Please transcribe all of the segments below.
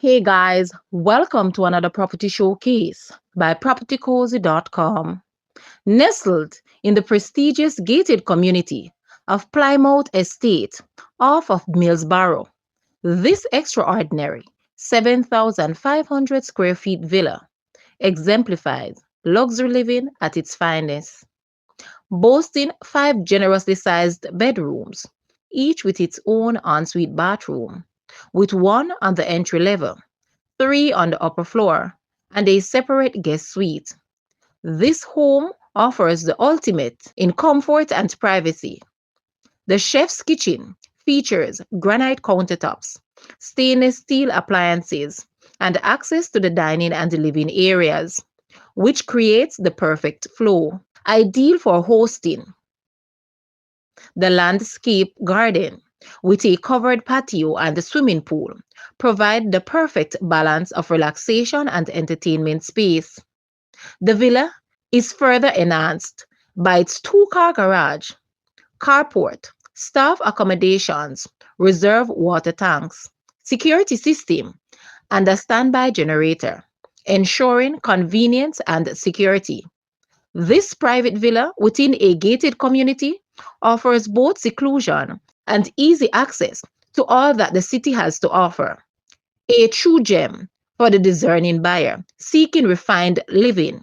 Hey guys, welcome to another property showcase by propertycozy.com. Nestled in the prestigious gated community of Plymouth Estate off of Millsborough, this extraordinary 7,500 square feet villa exemplifies luxury living at its finest, boasting 5 generously sized bedrooms, each with its own ensuite bathroom, with one on the entry level, three on the upper floor, and a separate guest suite. This home offers the ultimate in comfort and privacy. The chef's kitchen features granite countertops, stainless steel appliances, and access to the dining and living areas, which creates the perfect flow. Ideal for hosting, the landscape garden with a covered patio and a swimming pool provide the perfect balance of relaxation and entertainment space. The villa is further enhanced by its two-car garage, carport, staff accommodations, reserve water tanks, security system, and a standby generator, ensuring convenience and security. This private villa within a gated community offers both seclusion and easy access to all that the city has to offer. A true gem for the discerning buyer seeking refined living.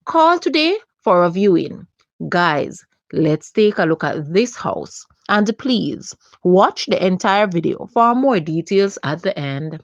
Call today for a viewing. Guys, let's take a look at this house and please watch the entire video for more details at the end.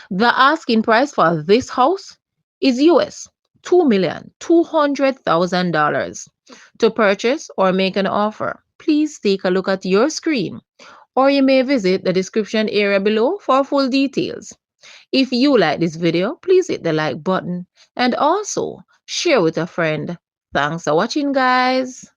The asking price for this house is US $2,200,000. To purchase or make an offer, please take a look at your screen, or you may visit the description area below for full details. If you like this video, please hit the like button and also share with a friend. Thanks for watching, guys.